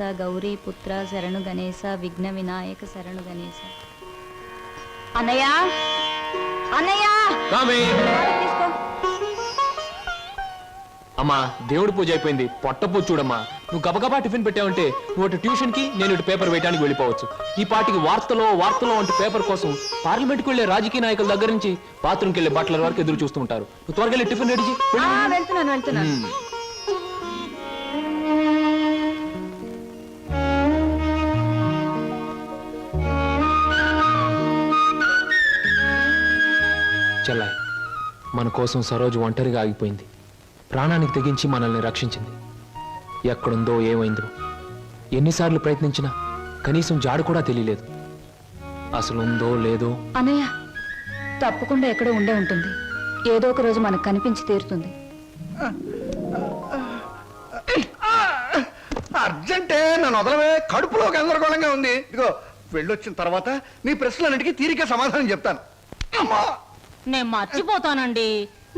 గౌరీ పుత్ర శరణు గణేశ విఘ్న వినాయక శరణు గణేశ. అన్నయ్య అన్నయ్య తీసుకో. అమ్మా దేవుడి పూజ అయిపోయింది, పొట్ట పూజ చూడమ్మా. నువ్వు గబగబా టిఫిన్ పెట్టావంటే నువ్వు అటు ట్యూషన్ కి, నేను ఇటు పేపర్ వేయడానికి వెళ్ళిపోవచ్చు. ఈ పాటికి వార్తలో అంటే పేపర్ కోసం పార్లమెంట్కి వెళ్లే రాజకీయ నాయకుల దగ్గర నుంచి బాత్రూమ్కి వెళ్లే బట్టల వరకు ఎదురు చూస్తూ ఉంటారు. నువ్వు త్వరగా వెళ్ళి టిఫిన్ రెడీ వెళ్తున్నాను. చెల్లాయి, మన కోసం సరోజు ఒంటరిగా ఆగిపోయింది. ప్రాణానికి తెగించి మనల్ని రక్షించింది. ఎక్కడుందో ఏమైందో ఎన్నిసార్లు ప్రయత్నించినా కనీసం జాడు కూడా తెలియలేదు. అసలు ఉందో లేదో. అన్నయ్య తప్పకుండా ఎక్కడో ఉండే ఉంటుంది. ఏదో ఒక రోజు మనకు కనిపించి తీరుతుంది. అర్జెంటే నన్ను వదలవే, కడుపులో గందరగోళంగా ఉంది. ఇదిగో వెళ్ళొచ్చిన తర్వాత నీ ప్రశ్నలన్నిటికీ తీరిక సమాధానం చెప్తాను. అమ్మా నేను మర్చిపోతానండి.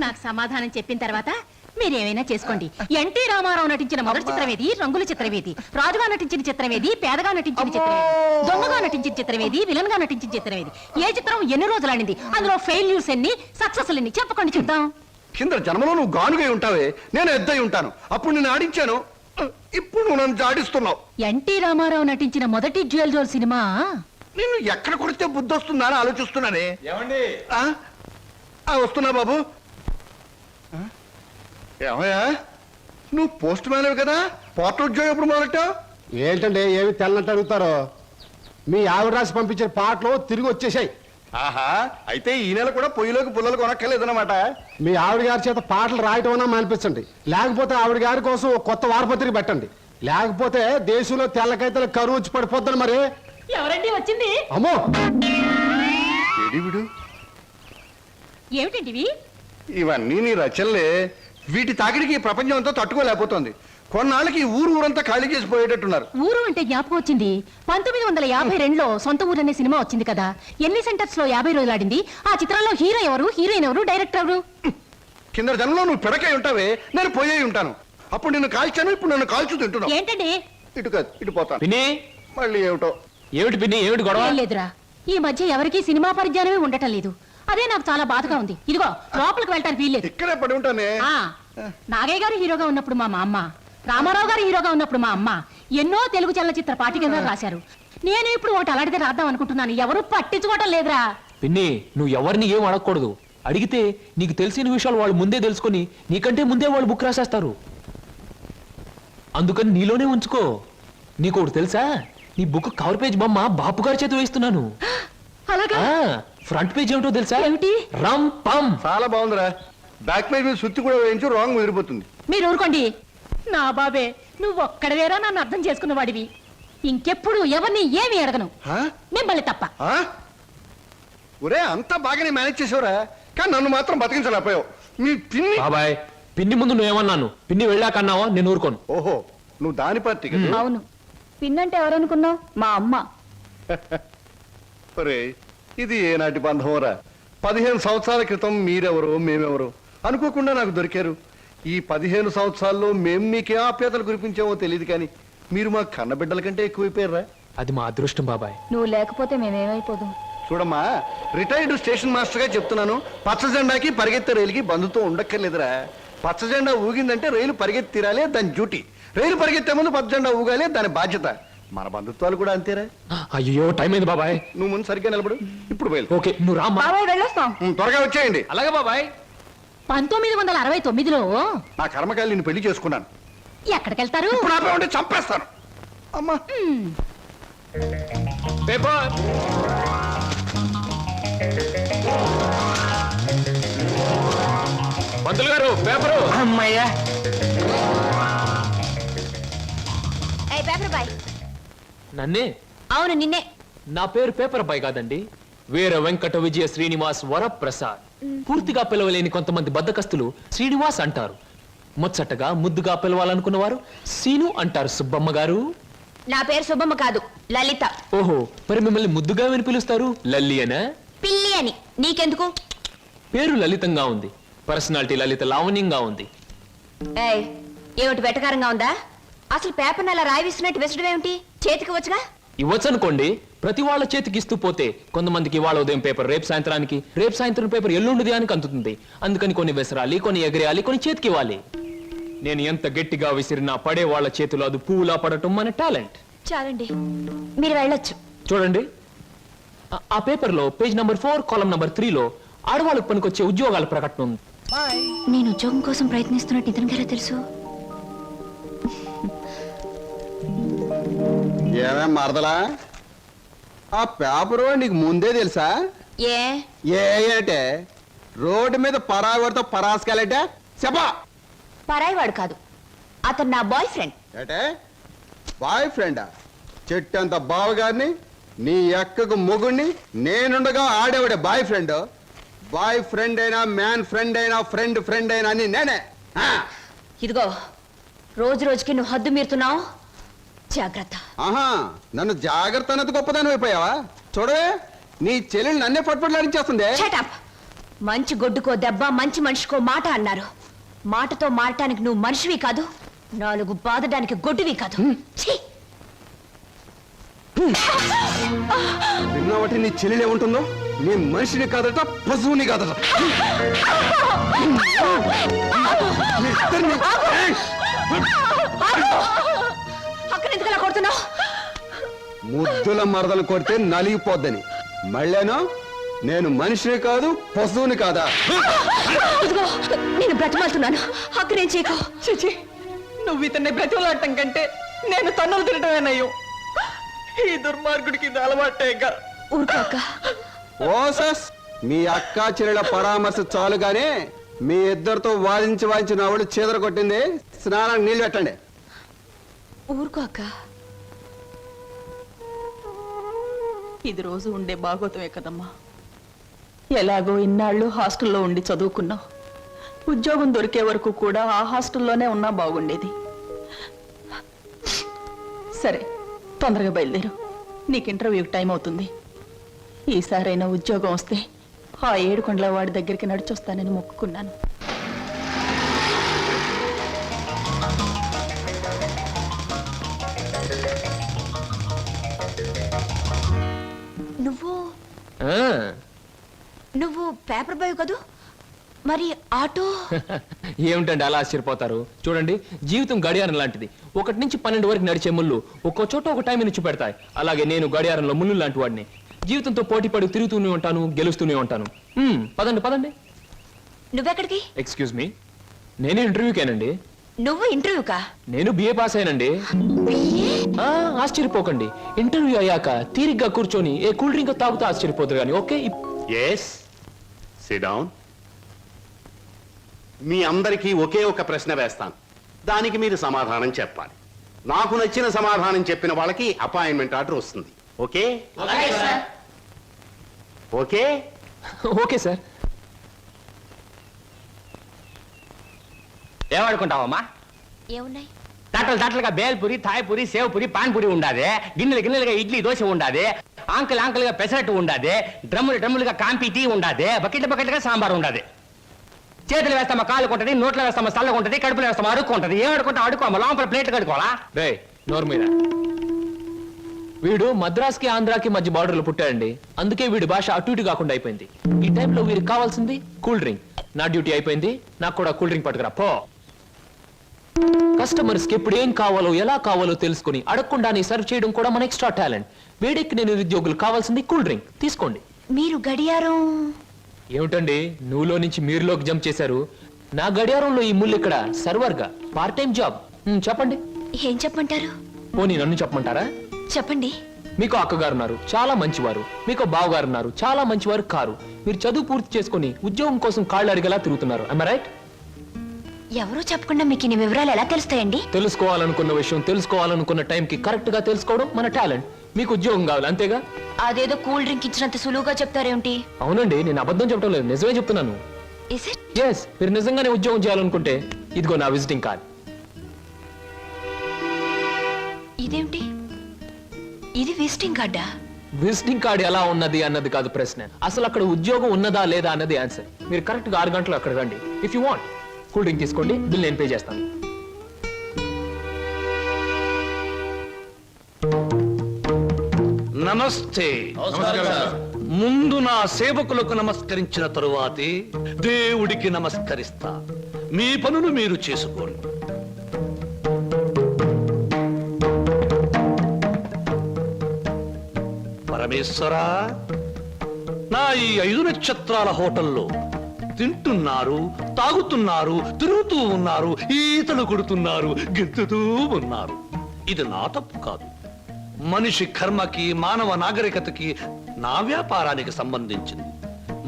నాకు సమాధానం చెప్పిన తర్వాత మీరేమైనా చేసుకోండి. ఎన్టీ రామారావు నటించిన మొదటి చిత్రమేది, రంగుల చిత్రమేది, రాజుగా నటించిన చిత్రమేది, పేదగా నటించిన చిత్రమేది, దొంగగా నటించిన చిత్రమేది, విలన్ గా నటించిన చిత్రమేది, ఏ చిత్రం ఎన్ని రోజులు ఆడింది, అందులో ఫెయిల్యూర్స్ ఎన్ని, సక్సెస్ ఎన్ని చెప్పకండి చూద్దాం. కింద జన్మలో నువ్వు గానుగై ఉంటావే, నేను ఎద్దై ఉంటాను. అప్పుడు నేను ఆడించాను, ఇప్పుడు నువ్వు నన్ను జాడిస్తున్నావు. ఎన్టీ రామారావు నటించిన మొదటి డ్యూయల్ రోల్ సినిమా నిన్ను ఎక్కడ కొడితే బుద్ధి వస్తుందా అని ఆలోచిస్తున్నానే. వస్తున్నా బాబు. ఏమయ్యా, నువ్వు పోస్ట్ మ్యాన్ కదా, పోర్టల్ ఉద్యోగం ఎప్పుడు మొదలెట్టావు? ఏంటండి ఏమి తెల్లంటే అడుగుతారో? మీ ఆవిడ రాసి పంపించిన పాటలు తిరిగి వచ్చేసాయి. ఆహా, అయితే ఈ నెల కూడా పొయ్యిలోకి పుల్లలు కొనక్కర్లేదన్నమాట. మీ ఆవిడ గారి చేత పాటలు రాయటం అన్నా మానిపించండి, లేకపోతే ఆవిడ గారి కోసం కొత్త వారపత్రిక పెట్టండి. లేకపోతే దేశంలో తెల్లకైతే కరువు వచ్చి పడిపోద్దని. మరి ఎవరండి వచ్చింది? అమ్మో ఏమిటండి ఇవన్నీ నీ రచనలే. వీటి తాకిడికి ప్రపంచం అంతా తట్టుకోలేకపోతుంది. కొన్నాళ్ళకి ఊరంతా ఖాళీ చేసి పోయేటట్టున్నారు. ఊరు అంటే జ్ఞాపకం వచ్చింది. 1952లో సొంత ఊరు అనే సినిమా వచ్చింది కదా. ఎన్ని సెంటర్స్ లో 50 రోజులు ఆడింది. ఆ చిత్రంలో హీరో ఎవరు, హీరోయిన్ ఎవరు, డైరెక్టర్ ఎవరు? కింద జనంలో నువ్వు పిడకై ఉంటావే, నేను పోయే ఉంటాను. అప్పుడు నిన్ను కాల్చాను, ఇప్పుడు నన్ను కాల్చు తింటున్నావు. ఏంటండి? ఇటు కాదు, ఇటు పోతాను. పిన్ని, మళ్ళీ ఏమిటో. ఏమిటి పిన్ని, ఏమిటి గొడవ? లేదురా, ఈ మధ్య ఎవరికి సినిమా పరిజ్ఞానమే ఉండటం లేదు. అదే నాకు చాలా బాధగా ఉంది. ఇదిగో లోపలికి వెళ్ళటానికి వీల్లేదు. ఇక్కడే పడి ఉంటానే. నాగయ్య గారు హీరోగా ఉన్నప్పుడు మా అమ్మ, రామారావు గారు హీరోగా ఉన్నప్పుడు మా అమ్మ ఎన్నో తెలుగు చలనచిత్ర పాఠ్యగ్రంథాలు రాశారు. నేను ఇప్పుడు ఒకటి అలాంటిదే రాద్దాం అనుకుంటున్నాను. ఎవరు పట్టించుకోవటం లేదురా. పిన్ని, నువ్వు ఎవరిని ఏం అడగకూడదు. అడిగితే నీకు తెలిసిన విషయాలు వాళ్ళు ముందే తెలుసుకొని నీకంటే ముందే వాళ్ళు బుక్ రాసేస్తారు. అందుకని నీలోనే ఉంచుకో. నీకు ఒకటి తెలుసా, నీ బుక్ కవర్ పేజ్ బొమ్మ బాపు గారి చేత వేస్తున్నాను. అలాగా? ఫ్రంట్ పేజ్ ఏమిటో తెలుసా? ఏమిటి? రమ్ పమ్. చాలా బాగుందిరా. బ్యాక్ పేజ్ మీద సుత్తి కూడా వేయించు, రాంగ్ ముదిరిపోతుంది. మీరు ఊరుకోండి. నా బాబే, నువ్వు ఒక్కడవేరా నన్ను అర్థం చేసుకున్న వాడివి. ఇంకెప్పుడు ఎవరిని ఏమి అడగను, మిమ్మల్ని తప్ప. ఒరే, అంతా బాగానే మేనేజ్ చేసావురా, కానీ నన్ను మాత్రం బతికించలేకపోయావు. మీ పిన్ని. బాబాయ్, పిన్ని ముందు నువ్వేమన్నాను, పిన్ని వెళ్ళాకన్నావా? నేను ఊరుకోను. ఓహో, నువ్వు దాని పార్టీ కదా. అవును, పిన్నంటే ఎవరనుకున్నావు? మా అమ్మ. ఒరే, ఇది ఏనాటి బంధంరా. 15 సంవత్సరాల క్రితం మీరెవరో మేమెవరో అనుకోకుండా నాకు దొరికారు. ఈ 15 సంవత్సరాల్లో మేము మీకే ఆప్యాతలు కురిపించామో తెలియదు, కానీ మీరు మా కన్నబిడ్డల కంటే ఎక్కువైపోయారా. అది మా అదృష్టం బాబాయ్. నువ్వు లేకపోతే మేమేమైపోదు. చూడమ్మా, రిటైర్డ్ స్టేషన్ మాస్టర్ గా చెప్తున్నాను, పచ్చ జెండాకి పరిగెత్తే రైలుకి బంధుతో ఉండక్కర్లేదురా. పచ్చ జెండా ఊగిందంటే రైలు పరిగెత్తి తీరాలే, దాని డ్యూటీ. రైలు పరిగెత్తే ముందు పచ్చ జెండా ఊగాలే, దాని బాధ్యత. మన బంధుత్వాలు కూడా అంతేరా. అయ్యో, టైం అయింది బాబాయ్. నువ్వు ముందు సరిగ్గా నిలబడు, ఇప్పుడు బయలు. ఓకే, నువ్వు రామ్మా. బాబాయ్ వెళ్ళొస్తాం. త్వరగా వచ్చేయండి. అలాగే బాబాయ్. 1969లో నా కర్మకాయలు నిన్ను పెళ్లి చేసుకున్నాను. ఎక్కడికెళ్తారు? ఇప్పుడు ఆపే ఉంటే చంపేస్తాను. అమ్మా, పేపర్. పంతులు గారు, పేపరు. అమ్మయ్యా. నన్నే? అవును, నిన్నే. నా పేరు పేపర్ అబ్బాయి కాదండి, వీర వెంకట విజయ శ్రీనివాస్ వరప్రసాద్. పూర్తిగా పిలవలేని కొంతమంది బద్దకస్తులు శ్రీనివాస్ అంటారు. ముచ్చటగా ముద్దుగా పిలవాలనుకున్న వారు సీను అంటారు. సుబ్బమ్మ గారు. నా పేరు సుబ్బమ్మ కాదు, లలిత. ఓహో, మరి మిమ్మల్ని ముద్దుగా విని పిలుస్తారు లల్లి అనా? పిల్లి అని. నీకెందుకు? పేరు లలితంగా ఉంది, పర్సనాలిటీ లలిత లావణ్యంగా ఉంది. ఏమిటి వెటకారంగా ఉందా? అసలు పేపర్ని అలా రాయిస్తున్నట్టు విసడం ఏమిటి? చేతికి వచ్చుగా. ఇవ్వచ్చు అనుకోండి, ప్రతి వాళ్ళ చేతికి ఇస్తూ పోతే కొంతమందికి ఇవాళ ఉదయం పేపర్ రేపు సాయంత్రానికి, రేపు సాయంత్రం పేపర్ ఎల్లుండి దానికి అందుతుంది. అందుకని కొన్ని విసరాలి, కొన్ని ఎగరేయాలి, కొన్ని చేతికి ఇవ్వాలి. నేను ఎంత గట్టిగా విసిరినా పడే వాళ్ళ చేతిలో అది పువ్వులా పడటం మన టాలెంట్. చాలండి, మీరు వెళ్ళొచ్చు. చూడండి, ఆ పేపర్లో పేజ్ నంబర్ 4 కాలం నంబర్ 3లో ఆడవాళ్ళకు పనికొచ్చే ఉద్యోగాల ప్రకటన ఉంది. నేను ఉద్యోగం కోసం ప్రయత్నిస్తున్నట్టు ఇతనికి ఎలా తెలుసు? ఏమేం మరదలా, ఆ పేపరు నీకు ముందే తెలుసా? ఏ ఏంటే రోడ్డు మీద పరాగడితో పరాసుకెళ్ళటే చెప్పా. పరాయివాడు కాదు, అతను నా బాయ్ ఫ్రెండ్. ఏటే బాయ్ ఫ్రెండా? చెట్టంత బావగారిని, నీ ఎక్కకు మొగుణ్ణి, నేనుండగా ఆడేవాడే బాయ్ ఫ్రెండ్. బాయ్ ఫ్రెండ్ అయినా, మ్యాన్ ఫ్రెండ్ అయినా, ఫ్రెండ్ ఫ్రెండ్ అయినా అని నేనే. ఇదిగో, రోజు రోజుకి నువ్వు హద్దు మీరుతున్నావు, జాగ్రత్త. ఆహా, నన్ను జాగ్రత్త అన్నది గొప్పదాని అయిపోయావా? చూడవే, నీ చెల్లెలు నన్నే పట్టుపట్లాడించేస్తుంది. Shut up. మంచి గొడ్డుకో దెబ్బ, మంచి మనిషికో మాట అన్నారు. మాటతో మారటానికి నువ్వు మనిషివి కాదు, 4 బాదడానికి గొడ్డువి కాదు. ఛీ! విన్నావటి నీ చెల్లెలు ఏముంటుందో? నీ మనిషిని కాదట, పశువుని కాదట. మీ ఇద్దరిని- ఏయ్! అక్కడ ఎందుకలా కొడుతున్నావు? ముద్దుల మరదలు కొడితే నలిగిపోద్దని. మళ్ళేనో నేను మనిషిని కాదు, పశువుని కాదా? ఇదిగో, నేను బ్రతిమాలుతున్నాను, అక్కడేం చేయకు. చిచి, నువ్వు ఇతన్ని బ్రతిమలాడటం కంటే నేను తన్నులు తినటమేనయ్యో. ఈ దుర్మార్గుడికి ఇది అలవాటేగా. ఊరుకో అక్క. ఓసస్, మీ అక్కా చెల్లెల పరామర్శ చాలుగానే మీ ఇద్దరితో వాదించి వాదించి నా ఒళ్ళు చీదర కొట్టింది. స్నానానికి నీళ్ళు పెట్టండి. ఊరుకో అక్క. ఇది రోజు ఉండే భాగోతమే కదమ్మా. ఎలాగో ఇన్నాళ్ళు హాస్టల్లో ఉండి చదువుకున్నావు. ఉద్యోగం దొరికే వరకు కూడా ఆ హాస్టల్లోనే ఉన్నా బాగుండేది. సరే, తొందరగా బయలుదేరు, నీకు ఇంటర్వ్యూకి టైం అవుతుంది. ఈసారైనా ఉద్యోగం వస్తే ఆ 7 కొండల వాడి దగ్గరికి నడిచొస్తానని మొక్కుకున్నాను. ఆ, నువ్వు పేపర్ బాయ్ కదూ, మరి ఆటో? ఏమిటండి అలా ఆశ్చర్యపోతారు? చూడండి, జీవితం గడియారం లాంటిది. 1 నుంచి 12 వరకు నడిచే ముళ్ళు ఒక్కో చోట ఒక టైం నుంచి పెడతాయి. అలాగే నేను గడియారంలో ముళ్ళు లాంటి వాడిని. జీవితంతో పోటీ పడి తిరుగుతూనే ఉంటాను, గెలుస్తూనే ఉంటాను. పదండి పదండి. నువ్వెక్కడికి? ఎక్స్క్యూజ్ మీ, నేను ఇంటర్వ్యూకేనండి. నువ్వు ఇంటర్వ్యూకా? నేను బిఏ పాస్ అయినండి. ఆశ్చర్యపోకండి, ఇంటర్వ్యూ అయ్యాక తీరిగ్గా కూర్చొని ఏ కూల్ డ్రింక్ తాగుతూ ఆశ్చర్యపోతారు కానీ. Okay, yes, sit down. మీ అందరికీ ఒకే ఒక ప్రశ్న వేస్తాను, దానికి మీరు సమాధానం చెప్పాలి. నాకు నచ్చిన సమాధానం చెప్పిన వాళ్ళకి అపాయింట్మెంట్ ఆర్డర్ వస్తుంది. ఓకే? ఓకే? Okay sir. ఏమనుకుంటావమ్మా? ఏమున్నాయి? తట్టలుగా బేల్పూరి, థాయ్పూరి, సేవ్పూరి, పాన్పూరి ఉండాది. గిన్నెలుగా ఇడ్లీ దోశ ఉండాది. ఆంకలుగా పెసరట్టు ఉండాది. డ్రమ్ములుగా కాంపి టీ ఉండాది. బకెట్లుగా సాంబార్ ఉండాది. చేతులు వేస్తామా కాలు కొంటది, నోట్లో వేస్తామా చల్లగా ఉంటది, కడుపులో వేస్తామా అడుక్కుంటది. ఏం అడుకుంటా అడుకోమా, లోపల ప్లేట్ కడుకోవాలా? రే నోరు మీద. వీడు మద్రాస్కి ఆంధ్రాకి మధ్య బార్డర్లో పుట్టాడండి. అందుకే వీడి భాష అటు ఇటు కాకుండా అయిపోయింది. ఈ టైంలో వీరికి కావాల్సింది కూల్ డ్రింక్. నా డ్యూటీ అయిపోయింది, నాకు కూడా కూల్ డ్రింక్ పట్టుకురా పో. కస్టమర్స్ కి ఎప్పుడు ఏం కావాలో ఎలా కావాలో తెలుసుకుని అడగకుండానే సర్వ్ చేయడం కూడా మన ఎక్స్ట్రా టాలెంట్. వేడెక్కి నేను నిరుద్యోగులు కావాల్సింది కూల్ డ్రింక్. తీసుకోండి. మీరు గడియారం? ఏమిటండి నువ్వులో నుంచి మీరులోకి జంప్ చేశారు? నా గడియారంలో ఈ ముళ్ళు ఇక్కడ సర్వర్ గా పార్ట్ టైం జాబ్. చెప్పండి. ఏం చెప్పమంటారు? పోనీ నన్ను చెప్పమంటారా? చెప్పండి. మీకు అక్కగారు ఉన్నారు, చాలా మంచివారు. మీకు బావగారు ఉన్నారు, చాలా మంచివారు కారు. మీరు చదువు పూర్తి చేసుకుని ఉద్యోగం కోసం కాళ్ళు అడిగేలా తిరుగుతున్నారు. am I right? ఎవరో చెప్పకుండా మీకు ఇన్ని వివరాలు ఎలా తెలుస్తాయండి? తెలుసుకోవాలనుకున్న విషయం తెలుసుకోవాలనుకున్న టైంకి కరెక్ట్ గా తెలుసుకోవడం మన టాలెంట్. మీకు ఉద్యోగం కావాలి అంతేగా? అదేదో కూల్ డ్రింక్ ఇచ్చినంత సులువుగా చెప్తారేమిటి? అవునండి, నేను అబద్ధం చెప్పడం లేదు, నిజమే చెప్తున్నాను. Is it? ఎస్, మీరు నిజంగానే ఉద్యోగం చేయాలనుకుంటే ఇదిగో నా విజిటింగ్ కార్డ్. ఇదేమిటి? ఇది విజిటింగ్ కార్డా? విజిటింగ్ కార్డ్ ఎలా ఉన్నది అన్నది కాదు ప్రశ్న, అసలు అక్కడ ఉద్యోగం ఉన్నదా లేదా అన్నది ఆన్సర్. మీరు కరెక్ట్ గా 6 గంటలు అక్కడ రండి. If you want cool drink తీసుకోండి, బిల్ నేను పే చేస్తాను. నమస్తే. ముందు నా సేవకులకు నమస్కరించిన తరువాతే దేవుడికి నమస్కరిస్తా. మీ పనులు మీరు చేసుకోండి. పరమేశ్వరా, నా ఈ 5 నక్షత్రాల హోటల్లో తింటున్నారు, తాగుతున్నారు, తిరుగుతూ ఉన్నారు, ఈతలు కొడుతున్నారు, గెంతుతూ ఉన్నారు. ఇది నా తప్పు కాదు. మనిషి కర్మకి, మానవ నాగరికతకి, నా వ్యాపారానికి సంబంధించింది.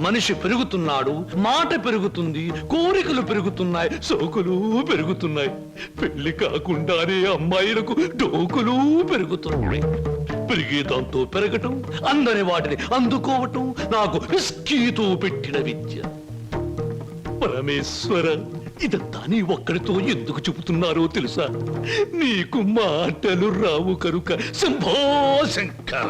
మనిషి పెరుగుతున్నాడు, మాట పెరుగుతుంది, కోరికలు పెరుగుతున్నాయి, సోకులు పెరుగుతున్నాయి. పెళ్లి కాకుండానే అమ్మాయిలకు డోకులు పెరుగుతున్నాయి. పెరిగే దాంతో పెరగటం, అందని వాటిని అందుకోవటం నాకు విస్కీతో పెట్టిన విద్య. పరమేశ్వర, ఇదంతా నీ ఒక్కడితో ఎందుకు చెబుతున్నారో తెలుసా? నీకు మాటలు రావు కనుక. Shambho Shankara.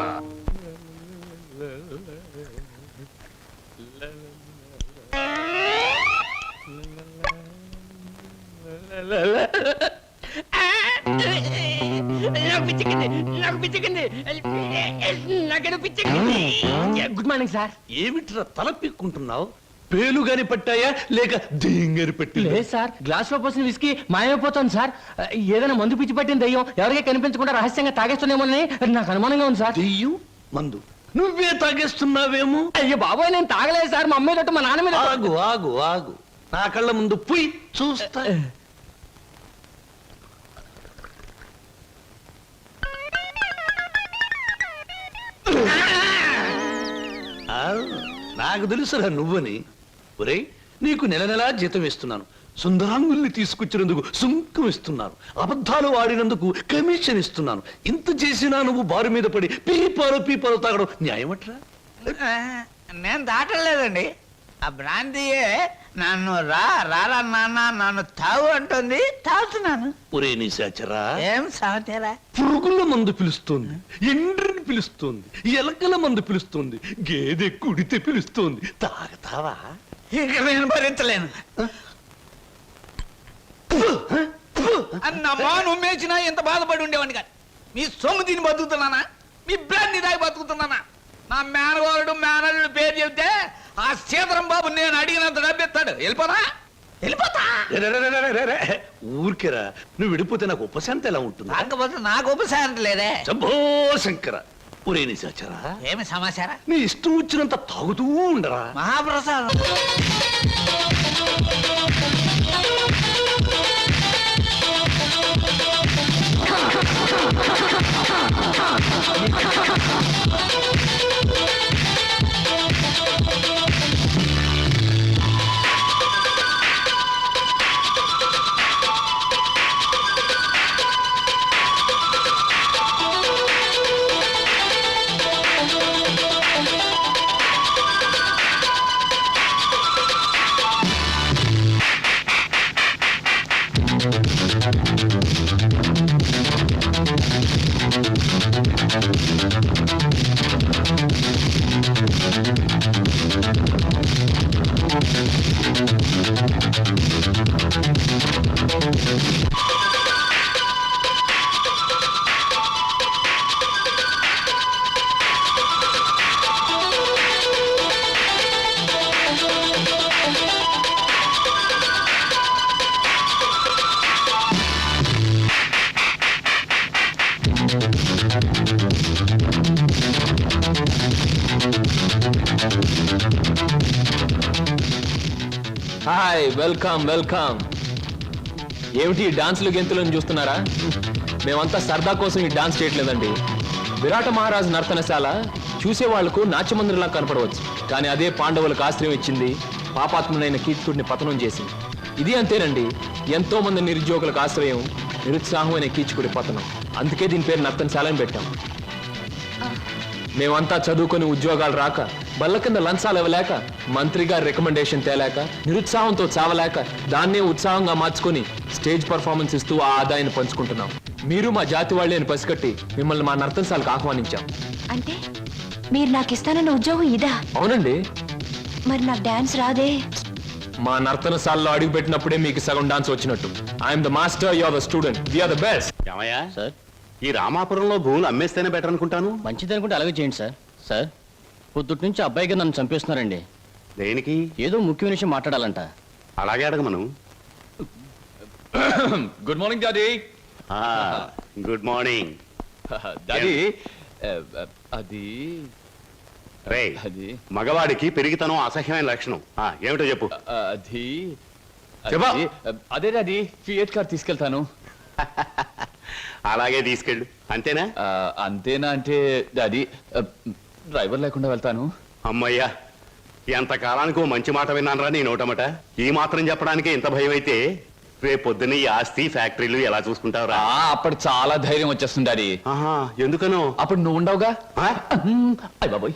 Good morning sir. ఏమిట్రా తల పిక్కుంటున్నావు? పేలుగాని పట్టాయా లేక దేంగని పట్టి? లేదు సార్, గ్లాస్ లో పోసిన విస్కీ మాయమైపోతుంది సార్. ఏదైనా మందు పిచ్చి పట్టిన దయ్యం ఎవరికీ కనిపించకుండా రహస్యంగా తాగేస్తున్నామోనని నాకు అనుమానంగా ఉంది సార్. దెయ్యం మందు నువ్వే తాగేస్తున్నావేమో? అయ్యో బాబోయ్, నేను తాగలేదు సార్. మా అమ్మాయి మా నాన్న మీద. ఆగు ఆగు ఆగు, నా కళ్ళ ముందు పుయ్ చూస్తా. ఆ, నాకు తెలుసురా నువ్వని. ఒరేయ్, నీకు నెల నెలా జీతం ఇస్తున్నాను. సుందరాంగుల్ని తీసుకొచ్చినందుకు సుంకం ఇస్తున్నాను. అబద్ధాలు ఆడినందుకు కమిషన్ ఇస్తున్నాను. ఇంత చేసినా నువ్వు బారు మీద పడి పీపాలు తాగడం న్యాయమట్రా? నేను దాటలేదండి. ఆ బ్రాంతియే నన్ను రారా నాన్న నన్ను తాగు అంటుంది, తాగుతున్నాను. ఒరే నిశాచరా, ఏం సాగుతారా? పురుగుల మందు పిలుస్తోంది, ఎండ్రిని పిలుస్తోంది, ఎలకల మందు పిలుస్తోంది, గేదె కుడితే పిలుస్తోంది. తాగతావా? ఇక నేను భరించలేను. అన్నమ్మా, నువ్వు మేచినా ఎంత బాధపడి ఉండేవాడిని కాదు. మీ సొమ్ము తిని బతుకుతున్నానా? మీ బ్రాంతి దాగి బతుకుతున్నానా? నా మేనగోరుడు మేనల్లుడు పేరు చెబితే ఆ సీతరం బాబు నేను అడిగినంత డబ్బిస్తాడు. వెళ్ళిపోతా. ఊరికేరా, నువ్వు విడిపోతే నాకు ఉపశాంతి ఎలా ఉంటుంది? కాకపోతే నాకు ఉపశాంతి లేదే. శంభో శంకర. ఒరే నిశాచరా, ఏమి సమాచారం? నీ ఇష్టం వచ్చినంత తాగుతూ ఉండరా. మహాప్రసాదం. Hi, welcome welcome. ఏమిటి ఈ డాన్సులు గెంతులను చూస్తున్నారా? మేమంతా సరదా కోసం ఈ డాన్స్ చేయట్లేదండి. విరాట మహారాజు నర్తనశాల చూసే వాళ్లకు నాట్యమందిరంలా కనపడవచ్చు, కానీ అదే పాండవులకు ఆశ్రయం ఇచ్చింది, పాపాత్మునైన కీచకుడిని పతనం చేసింది. ఇది అంతేనండి, ఎంతో మంది నిరుద్యోగులకు ఆశ్రయం, నిరుత్సాహమైన కీచకుడి పతనం. అందుకే దీని పేరు నర్తనశాల అని పెట్టాం. మేమంతా చదువుకొని ఉద్యోగాలు రాక, బల్ల కింద లంచాలు ఇవ్వలేక, మంత్రి గారి రికమెండేషన్ తేలేక, నిరుత్సాహంతో చావలేక, దాన్నే ఉత్సాహంగా మార్చుకొని స్టేజ్ పర్ఫార్మెన్స్ ఇస్తూ ఆ ఆదాయాన్ని పంచుకుంటున్నాం. మీరు మా జాతి వాళ్ళే అని పసిగట్టి మిమ్మల్ని మా నర్తనశాలకు ఆహ్వానించాం. అంటే మీరు నాకు ఇస్తానన్న ఉద్యోగం ఇదా? అవునండి. మరి నాకు డాన్స్ రాదే? మా నర్తనశాలలో అడుగు పెట్టినప్పుడే మీకు సగం డాన్స్ వచ్చినట్టు. I'm the master, you are the student, we are the best. ఏమయ్యా సార్, ఈ రామాపురంలో భూములు అమ్మేస్తేనే బెటర్ అనుకుంటాను. మంచిది అనుకుంటే అలాగే చేయండి సార్. సార్, పొద్దుటి నుంచి అబ్బాయిగా నన్ను చంపేస్తున్నారండి. దేనికి? ఏదో ముఖ్యమైన విషయం మాట్లాడాలంట. అలాగే అడగమను. Good morning daddy. Good morning. Daddy అది రే, మగవాడికి పెరిగితనం అసహ్యమైన లక్షణం. ఏమిటో చెప్పు. అది చెప్పా. అదే డాడీ, ఫియట్ కార్ తీసుకెళ్తాను. అలాగే తీసుకెళ్ళు. అంతేనా? అంతేనా అంటే డాడీ, డ్రైవర్ లేకుండా వెళ్తాను. అమ్మయ్యా, ఎంతకాలానికి ఓ మంచి మాట విన్నానరా నీ నోటమట. ఈ మాత్రం చెప్పడానికి ఇంత భయం అయితే రేపు పొద్దున్న ఈ ఆస్తి ఫ్యాక్టరీలు ఎలా చూసుకుంటావురా? అప్పుడు చాలా ధైర్యం వచ్చేస్తుంది డాడీ. ఎందుకనో? అప్పుడు నువ్వు ఉండవుగా. అయ్య బాబోయ్,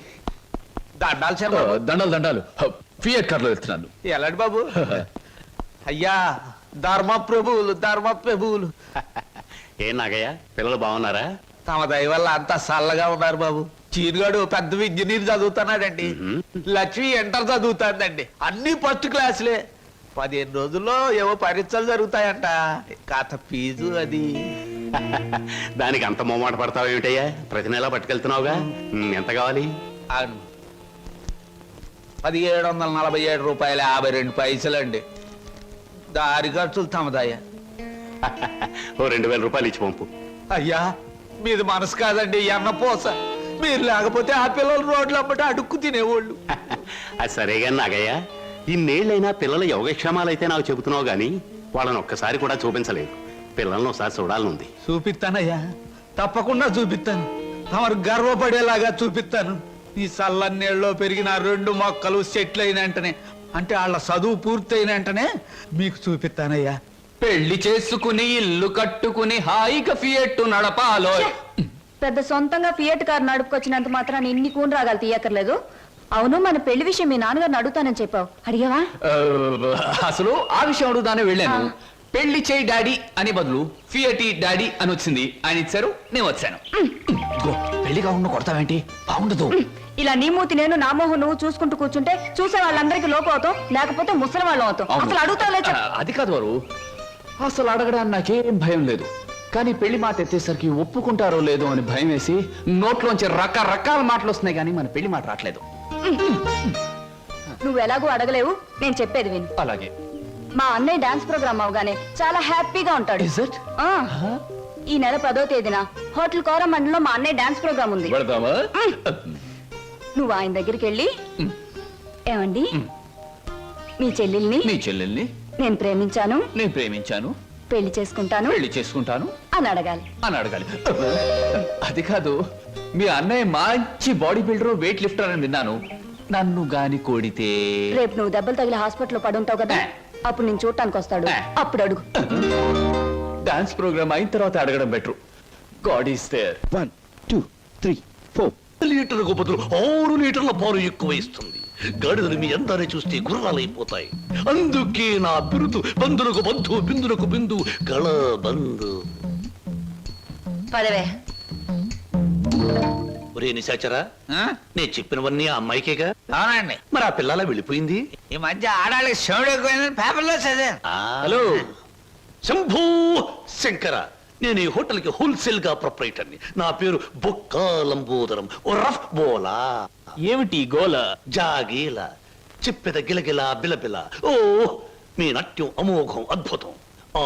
దండాలు సార్. దండాలు దండాలు. ఫియట్ కార్లో వెళ్తున్నాను. ఎలాంటి బాబు? అయ్యా, ధర్మ ప్రభువులు. ఏం నాగయ్య, పిల్లలు బాగున్నారా? తమ దయ వల్ల అంతా చల్లగా ఉన్నారు బాబు. చీరుగాడు పెద్ద ఇంజనీర్ చదువుతున్నాడండి. లక్ష్మి ఇంటర్ చదువుతాందండి. అన్ని ఫస్ట్ క్లాసులే. 15 రోజుల్లో ఏవో పరీక్షలు జరుగుతాయంట. కాత ఫీజు అది. దానికి అంత మొమ్మాట పడతావు ఏమిటయ్యా? ప్రతి నెలా పట్టుకెళ్తున్నావుగా. ఎంత కావాలి? 1747 రూపాయల 52 పైసలండి. దారి ఖర్చులు తమదయ్యా. ఓ 2000 రూపాయలు ఇచ్చి పంపు. అయ్యా, మీది మనసు కాదండి, ఎన్నపోస. మీరు లేకపోతే ఆ పిల్లలు రోడ్లు అమ్మట అడుక్కు తినేవాళ్ళు. అది సరేగా నాగయ్య, ఇన్నేళ్ళైనా పిల్లల యోగక్షేమాలైతే నాకు చెబుతున్నావు గాని వాళ్ళని ఒక్కసారి కూడా చూపించలేదు. పిల్లల్ని ఒకసారి చూడాలనుంది. చూపిస్తానయ్యా, తప్పకుండా చూపిస్తాను. తమరు గర్వపడేలాగా చూపిస్తాను. ఈ చల్లన్నేళ్ళలో పెరిగిన 2 మొక్కలు సెట్లు అయిన వెంటనే, అంటే వాళ్ళ చదువు పూర్తయిన వెంటనే మీకు చూపిస్తానయ్యా. పెళ్లి చేసుకుని ఇల్లు కట్టుకుని హాయిగా ఫియట్ నడపాలో. పెద్ద సొంతంగా ఫియట్ కార్ నడుపుకొచ్చినంత మాత్రాన్ని ఇన్ని కూని రాగాలు తీయక్కర్లేదు. అవును, మన పెళ్లి విషయం మీ నాన్నగారిని అడుగుతానని చెప్పావు, అడిగావా? అసలు ఆ విషయం అడుగుదానే వెళ్ళాను. పెళ్లి చేయి డాడీ అని బదులు ఫియటి డాడీ అని వచ్చింది. ఆయన ఇచ్చారు, నేను వచ్చాను. పెళ్లి కాకుండా కొడతావేంటి? బాగుండదు. ఇలా నీ మూతి నేను, నా మోహం నువ్వు చూసుకుంటూ కూర్చుంటే చూసే వాళ్ళందరికీ లోపం అవుతాం, లేకపోతే ముసలి వాళ్ళం అవుతాం. అసలు అడుగుతావులే. అది కాదు వారు, అసలు అడగడానికి నాకేం భయం లేదు. కానీ పెళ్లి మాట ఎత్తేసరికి ఒప్పుకుంటారో లేదో అని భయం వేసి నోట్లోంచి రకరకాల మాటలు వస్తున్నాయి, కానీ మన పెళ్లి మాట రావట్లేదు. నువ్వు ఎలాగో అడగలేవు, నేను చెప్పేది విను. అలాగే. మా అన్నయ్య డాన్స్ ప్రోగ్రామ్ అవగానే చాలా హ్యాపీగా ఉంటాడు. Is it? ఈ నెల 10వ తేదీన హోటల్ కోరమండలో మా అన్నయ్య డాన్స్ ప్రోగ్రామ్ ఉంది. వెళదామా? నువ్వు ఆయన దగ్గరికి వెళ్ళి, ఏమండి మీ చెల్లెల్ని నీ చెల్లెల్ని నేను ప్రేమించాను, పెళ్లి చేసుకుంటాను అని అడగాలి. అది కాదు, మీ అన్నయ్య మంచి బాడీ బిల్డర్, వెయిట్ లిఫ్టర్ అని విన్నాను. నన్ను గాని కోడితే రేపు నువ్వు దెబ్బలు తగిలి హాస్పిటల్లో పడుంటావు కదా, అప్పుడు నేను చూడటానికి వస్తాడు, అప్పుడు అడుగు. డాన్స్ ప్రోగ్రామ్ అయిన తర్వాత అడగడం బెటర్. God is there. 1 2 3 4 లీటర్లకు బదులు 6 లీటర్ల పాలు ఎక్కువ ఇస్తుంది. గాడిదలు మీ అందరినీ చూస్తే గుర్రాలైపోతాయి. అందుకే నా బిరుదు బంధులకు బంధు, బిందులకు బిందు, గళ బంధు. పదవే. ఒరే నిశాచరా, నేను చెప్పినవన్నీ ఆ అమ్మాయికేగా? అవునండి. మరి ఆ పిల్లలా వెళ్ళిపోయింది. ఈ మధ్య ఆడాళ్ళకి శివుడు ఎక్కువైందని పేపర్లో చదివాను. హలో శంభూ శంకర, నేను ఈ హోటల్ కి హోల్సేల్ గా ప్రొపరేటర్ని. నా పేరు బొక్కా లంబోదరం, ఓ రఫ్ బోలా. ఏమిటి గోల? జాగీల చెప్పెద గిలగిల బిలబిల. ఓ మీ నాట్యం అమోఘం, అద్భుతం. ఆ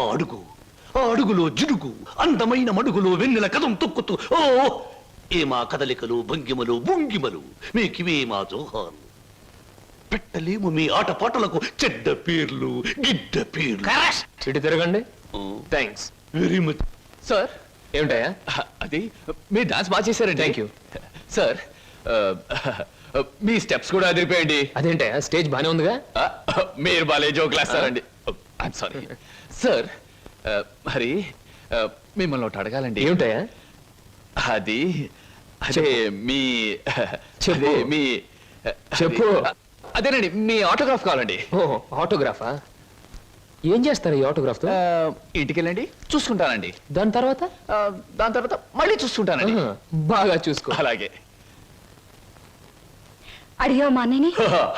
అడుగులో జిడుగు, అందమైన మడుగులో వెన్నెల కథం తొక్కుతూ. ఓ ఏ మా కదలికలు, భంగిమలు, భుంగిమలు, మీకివే మా జోహాలు. పెట్టలేము మీ ఆటపాటలకు చెడ్డ పేర్లు, గిడ్డ పేర్లు. ఇటు తిరగండి. Thanks very much sir. ఏమిటయా అది? మీరు డాన్స్ బాగా చేశారండి. Thank you sir. మీ స్టెప్స్ కూడా అదిరిపోయండి. అదేంటయా, స్టేజ్ బానే ఉందిగా. మీరు బాలే జోకులు వేస్తారండి. I'm sorry sir. మరి మిమ్మల్ని ఒకటి అడగాలండి. ఏమిటయా అది? అదే మీ చెప్పు. అదేనండి, మీ ఆటోగ్రాఫ్ కావాలండి. ఆటోగ్రాఫా? ఏం చేస్తారు ఈ ఆటోగ్రాఫ్ తో? ఇంటికి వెళ్ళండి, చూసుకుంటానండి. దాని తర్వాత మళ్ళీ చూసుకుంటానండి. బాగా చూసుకో. అలాగే. అడిగావు మా అన్నయ్యని?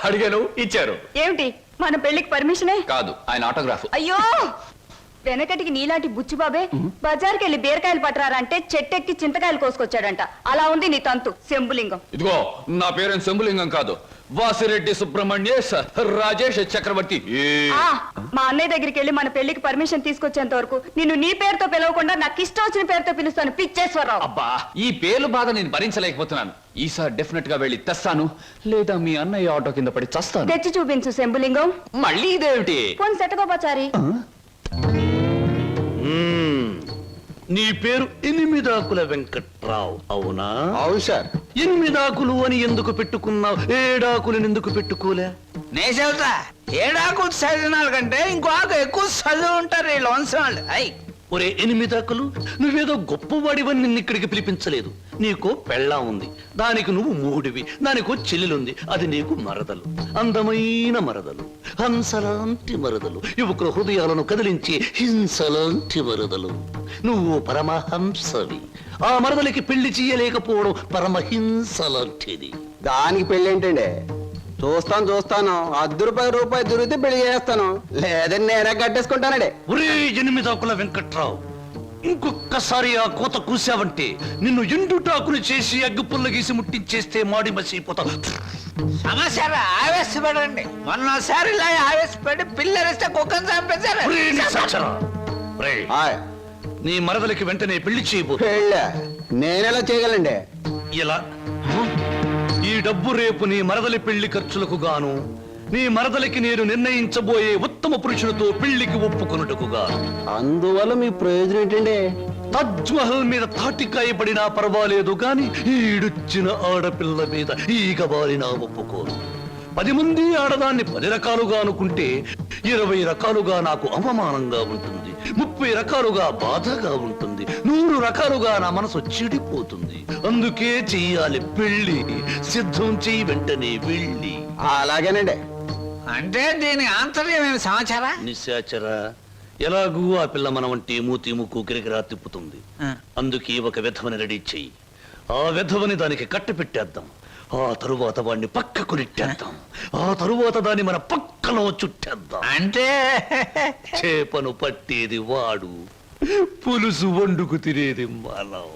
అడిగాను, ఇచ్చారు. ఏమిటి, మన పెళ్లికి పర్మిషనే కాదు, ఆయన ఆటోగ్రాఫ్. అయ్యో, వెనకటికి నీలాంటి బుచ్చిబాబే బజార్కి వెళ్ళి బీరకాయలు పట్టరారంటే చెట్టెక్కి చింతకాయలు కోసుకొచ్చాడంట. అలా ఉంది నీ తంతు శంభులింగం. ఇదిగో నా పేరేం శంభులింగం కాదు, వాసిరెడ్డి సుబ్రహ్మణ్యేశ్ రాజేష్ చక్రవర్తి. ఆ, మా అన్నయ్య దగ్గరికి వెళ్ళి మన పెళ్లికి పర్మిషన్ తీసుకొచ్చేంత వరకు నిన్ను నీ పేరుతో పిలవకుండా నాకు ఇష్టం వచ్చిన పేరుతో పిలుస్తాను. పిచ్చేశ్వరరావు. అబ్బా, ఈ పేర్లు బాధ నేను భరించలేకపోతున్నాను. ఈసారి డెఫినెట్ గా వెళ్ళి తెస్తాను, లేదా మీ అన్నయ్య ఆటో కింద పడి చస్తాను. తెచ్చి చూపించు శంభులింగం. మళ్ళీ ఇదేమిటి? పోని సెటగోపచారి. నీ పేరు ఎనిమిదాకుల వెంకట్రావు అవునా? అవును సార్. ఎనిమిదాకులు అని ఎందుకు పెట్టుకున్నావు? ఏడాకులను ఎందుకు పెట్టుకోలే? నే చెబుతా, ఏడాకులు చదివినాల కంటే ఇంకో ఆకు ఎక్కువ చదివి ఉంటారు వీళ్ళు వంశవాళ్ళు. అయ్ ఒరే ఎనిమిదాకులు, నువ్వేదో గొప్పవాడివని నిన్ను ఇక్కడికి పిలిపించలేదు. నీకో పెళ్ళాం ఉంది, దానికి నువ్వు మూడివి, దానికో చెల్లెలుంది, అది నీకు మరదలు. అందమైన మరదలు, హంసలాంటి మరదలు, యువకుల హృదయాలను కదిలించి హింసలాంటి మరదలు. నువ్వు పరమహంసవి. ఆ మరదలికి పెళ్లి చేయలేకపోవడం పరమహింసలాంటిది. దానికి పెళ్లి ఏంటండి? చూస్తాను ₹10 దొరికితే పెళ్లి చేస్తాను, లేదని నేనే కట్టేసుకుంటానండి. ఒరే ఎనిమిదాకుల వెంకట్రావు, ఇంకొక్కసారి ఆ కోత కూసావంటే నిన్ను ఎండుటాకులు చేసి అగ్గిపుల్ల గీసి ముట్టించేస్తే మాడి మసిపోతావు. సమాచారం ఆవేశపడండి. మొన్నసారి ఇలా ఆవేశపడి పిల్లరిస్తే కుక్కను చంపేశారు. ఒరే నిశాచరా, ఒరేయ్, ఆయ్, నీ మరదలికి వెంటనే పెళ్లి చేయబోతు. పెళ్ళా? నేనెలా చేయగలండి? ఇలా ఈ డబ్బు రేపు నీ మరదలి పెళ్లి ఖర్చులకు గాను, నీ మరదలికి నేను నిర్ణయించబోయే ఉత్తమ పురుషులతో పెళ్లికి ఒప్పుకొనుటకు గాను. అందువల్ల మీ ప్రయోజనం ఏంటండి? తాజ్ మహల్ మీద తాటికాయ పడినా పర్వాలేదు గాని ఈడుచ్చిన ఆడపిల్ల మీద ఈగ బారినా ఒప్పుకోను. 10 మంది ఆడదాన్ని 10 రకాలుగా అనుకుంటే 20 రకాలుగా నాకు అవమానంగా ఉంటుంది, 30 రకాలుగా బాధగా ఉంటుంది, 100 రకాలుగా నా మనసు చెడిపోతుంది. అందుకే చెయ్యాలి పెళ్లి. సిద్ధం చెయ్యి వెంటనే వెళ్ళి. అలాగేనండి. అంటే దీని ఆంతర్యమైన సమాచారం. నిశాచరా, ఎలాగూ ఆ పిల్ల మన వంటి మూతి ముక్కు కిరికిరా తిప్పుతుంది. అందుకే ఒక విధవని రెడీ చెయ్యి. ఆ విధవని దానికి కట్ట పెట్టేద్దాం. ఆ తరువాత వాడిని పక్కకు నెట్టేద్దాం. ఆ తరువాత దాన్ని మన పక్కలో చుట్టేద్దాం. అంటే చేపను పట్టేది వాడు, పులుసు వండుకు తినేది మనం.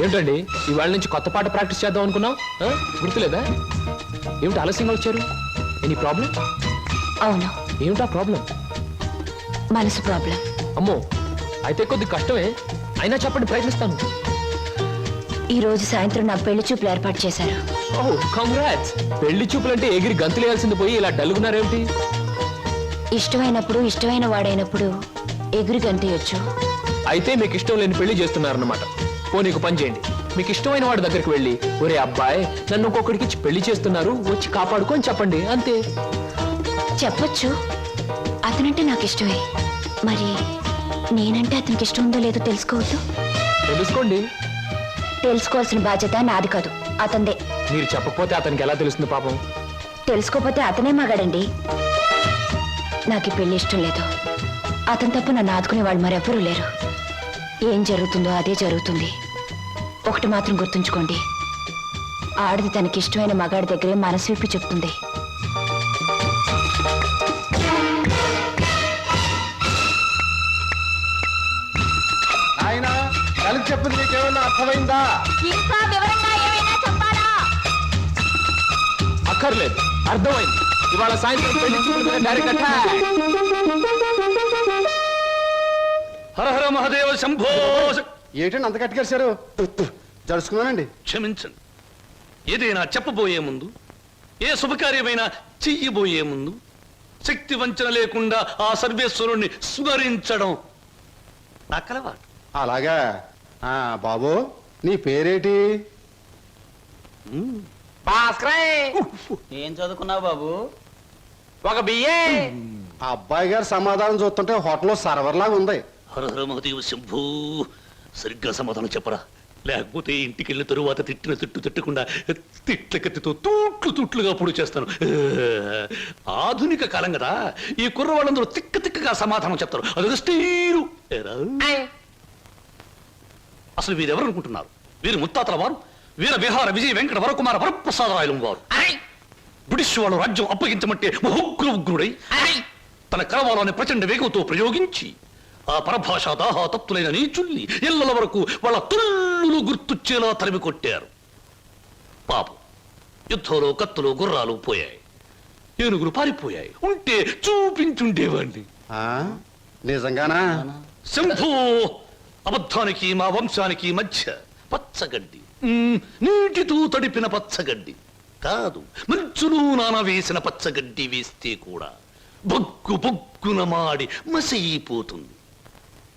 ఏమిటండి ఇవాళ నుంచి కొత్త పాట ప్రాక్టీస్ చేద్దాం అనుకున్నాం, గుర్తులేదా? ఏమిటి ఆలస్యంగా వచ్చారు? Any problem? అవును, ఏమిటా ప్రాబ్లం? మనసు ప్రాబ్లం. అమ్మో, అయితే కొద్ది కష్టమే, అయినా చెప్పండి, ప్రయత్నిస్తాను. ఈ రోజు సాయంత్రం నాకు పెళ్లి చూపులు ఏర్పాటు చేశారు. ఓహ్, కంగ్రాట్స్. పెళ్లి చూపులంటే ఎగిరి గంతులేయాల్సింది పోయి ఇలా డల్గున్నారేమిటి? ఇష్టమైనప్పుడు ఇష్టమైన వాడైనప్పుడు ఎగురు గంతేయొచ్చు. అయితే మీకు ఇష్టం లేని పెళ్లి చేస్తున్నారన్నమాట. నీకు పని చేయండి, మీకు ఇష్టమైన వాడి దగ్గరికి వెళ్ళి, ఒరే అబ్బాయి, నన్ను ఇంకొకడికి ఇచ్చి పెళ్లి చేస్తున్నారు, వచ్చి కాపాడుకొని చెప్పండి, అంతే. చెప్పొచ్చు, అతనంటే నాకు ఇష్టమే. మరి నేనంటే అతనికి ఇష్టం ఉందో లేదో తెలుసుకోవద్దు? తెలుసుకోండి. తెలుసుకోవాల్సిన బాధ్యత నాది కాదు, అతందే. మీరు చెప్పకపోతే అతనికి ఎలా తెలుస్తుంది పాపం? తెలుసుకోపోతే అతనే మగాడండి. నాకు ఈ పెళ్లి ఇష్టం లేదు. అతను తప్ప నన్ను ఆదుకునే వాళ్ళు మరెవ్వరూ లేరు. ఏం జరుగుతుందో అదే జరుగుతుంది. ఒకటి మాత్రం గుర్తుంచుకోండి, ఆడది తనకి ఇష్టమైన మగాడి దగ్గరే మనసు విప్పి చెప్తుంది. ఆయన కలిసి చెప్పింది నీకేమన్నా అర్థమైందా? ఇంకా వివరంగా ఏమైనా చెప్పాలా? అక్కర్లేదు, అర్థమైంది. ఇవాళ సాయంత్రం పెళ్లి చూపుల మీద డైరెక్ట్ అటాక్. హర హర మహాదేవ శంభో. ఏంటండి అంత కట్టుకేశారు? జరుచుకున్నానండి. క్షమించండి. ఏదైనా చెప్పబోయే ముందు, ఏ శుభకార్యమైనా చెయ్యబోయే ముందు శక్తి వంచన లేకుండా ఆ సర్వేశ్వరుణ్ణి స్మరించడం నా కలవాటు. అలాగా. బాబు, నీ పేరేటి? ఏం చదువుకున్నావు బాబు? ఒక బిఏ. ఆ అబ్బాయి గారు సమాధానం చూస్తుంటే హోటల్లో సర్వర్ లాగా ఉంది. హర హర మహాదేవ శంభో. సరిగ్గా సమాధానం చెప్పరా, లేకపోతే ఇంటికి వెళ్ళిన తరువాత తిట్టిన తిట్టు తిట్టకుండా తిట్ల కత్తితో తూట్లుగా పొడి చేస్తాను. ఆధునిక కాలం కదా, ఈ కుర్రవాళ్ళందరూ తిక్కగా సమాధానం చెప్తారు. అదొక స్టీరు. అసలు వీరెవరు అనుకుంటున్నారు? వీరు ముత్తాతల వారు వీర విహార విజయ వెంకట వరకుమార వరప్రసాదరాయలు వారు. బ్రిటిష్ వాళ్ళు రాజ్యం అప్పగించమంటే ఉగ్రుడై తన కరవాలని ప్రచండ వేగంతో ప్రయోగించి ఆ పరభాషా దాహాతత్తులైన నీచుల్ని ఇళ్ల వరకు వాళ్ళ తుల్లులు గుర్తుచ్చేలా తరిమి కొట్టారు. పాపం యుద్ధంలో కత్తులు గుర్రాలు పోయాయి, ఏనుగులు పారిపోయాయి. ఉంటే చూపించుండేవాణ్ణి. నిజంగానా? శంభో! అబద్ధానికి మా వంశానికి మధ్య పచ్చగడ్డి, నీటితో తడిపిన పచ్చగడ్డి కాదు, మంచులో నానవేసిన పచ్చగడ్డి వేస్తే కూడా బొగ్గు బొగ్గున మాడి మసైపోతుంది.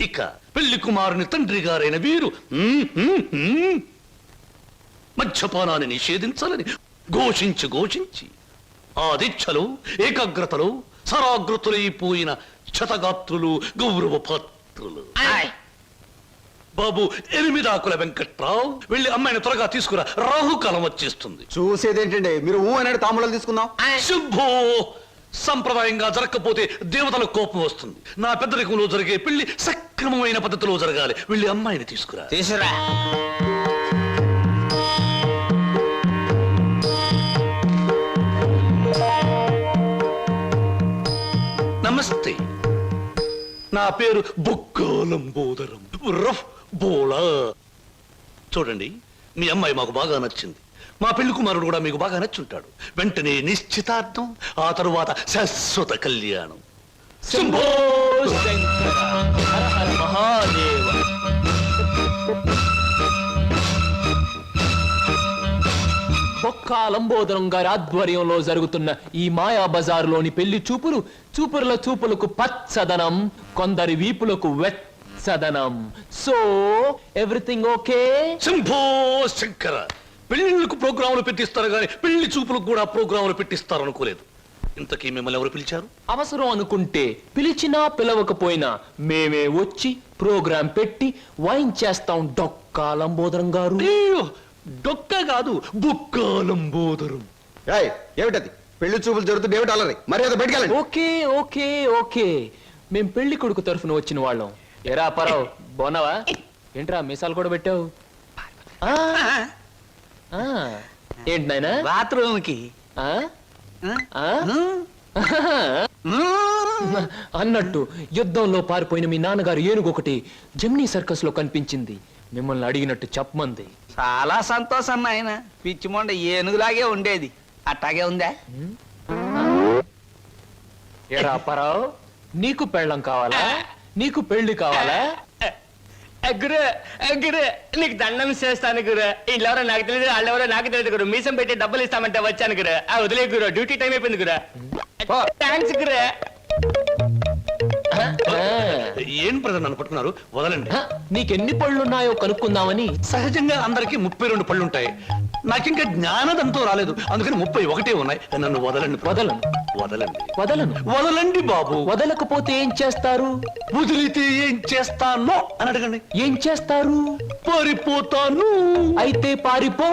ఇక పెళ్లి కుమారుని తండ్రి గారైన వీరు మద్యపానాన్ని నిషేధించాలని ఘోషించి ఆ దీక్షలో ఏకాగ్రతలో సరాగ్రతులైపోయిన క్షతగాత్రులు గౌరవ పాత్రులు. బాబు 8 ఆకుల వెంకట్రావు, వెళ్ళి అమ్మాయిని త్వరగా తీసుకురా, రాహుకాలం వచ్చేస్తుంది. చూసేదేంటండి, మీరు అనేది తాములను తీసుకుందాం. శుభో! సంప్రదాయంగా జరగకపోతే దేవతల కోపం వస్తుంది. నా పెద్దరికంలో జరిగే పెళ్లి సక్రమమైన పద్ధతిలో జరగాలి. వెళ్ళి అమ్మాయిని తీసుకురా. తీసురా. నమస్తే, నా పేరు బొక్కాలంబోదరం రఫ్ బోళా. చూడండి, మీ అమ్మాయి మాకు బాగా నచ్చింది. మా పెళ్లి కుమారుడు కూడా మీకు బాగా నచ్చుంటాడు. వెంటనే నిశ్చితార్థం, ఆ తరువాత శాశ్వత కళ్యాణం. శంభో శంకర హర హర మహాదేవ. బొక్కా లంబోదరం గారి ఆధ్వర్యంలో జరుగుతున్న ఈ మాయా బజారులోని పెళ్లి చూపుల చూపులకు పచ్చదనం, కొందరి వీపులకు వెచ్చదనం. So everything okay? Shambho Shankara! పెళ్లిళ్ళకు ప్రోగ్రాములు పెట్టిస్తారు కానీ పెళ్లి చూపులకు కూడా ప్రోగ్రాములు పెట్టిస్తారు అనుకోలేదు. ఇంతకీ మిమ్మల్ని ఎవరు పిలిచారు? అవసరం అనుకుంటే పిలిచినా పిలవకపోయినా మేమే వచ్చి ప్రోగ్రాం పెట్టి వాయించేస్తాం. డొక్కా లంబోదరం గారు. అయ్యో, డొక్క కాదు, బొక్కాలంబోదరం. ఏమిటది? పెళ్లి చూపులు జరుగుతుంది, ఏమిటి అలరి? మర్యాద బయటకెళ్ళండి. ఓకే ఓకే ఓకే, మేం పెళ్లి కొడుకు తరఫున వచ్చిన వాళ్ళం. ఎరా పరావు, బాగున్నావా? ఏంట్రా మీసాలు కూడా పెట్టావు? ఏంటి నాయనా? బాత్రూమ్ కి అన్నట్టు యుద్ధంలో పారిపోయిన మీ నాన్నగారు ఏనుగొకటి జమ్నీ సర్కస్ లో కనిపించింది. మిమ్మల్ని అడిగినట్టు చెప్పమంది. చాలా సంతోషం నాయన. పిచ్చి మొండ ఏనుగులాగే ఉండేది, అట్టాగే ఉందా? ఎరా పరావు, నీకు పెళ్ళం కావాలా? నీకు పెళ్లి కావాలా? గురు గురు, నీకు దండం చేస్తాను గురు. వీళ్ళెవరో నాకు తెలియదు, వాళ్ళెవరో నాకు తెలియదు గురు. మీసం పెట్టి డబ్బులు ఇస్తామంటే వచ్చాను గురు. వదిలే గురు, డ్యూటీ టైం అయిపోయింది గురు. థ్యాంక్స్ గురు. ఏం ప్రజలు నన్ను పట్టుకున్నారు? వదలండి. నీకెన్ని పళ్ళున్నాయో కనుక్కుందామని. సహజంగా అందరికి 32 పళ్ళుంటాయి. నాకింకా జ్ఞానదంతో రాలేదు, అందుకని 31 ఉన్నాయి. నన్ను వదలండి. వదలను వదలండి. వదలను. వదలండి బాబు. వదలకపోతే ఏం చేస్తారు? వదిలితే ఏం చేస్తానో అని అడగండి. ఏం చేస్తారు? పారిపోతాను. అయితే పారిపో.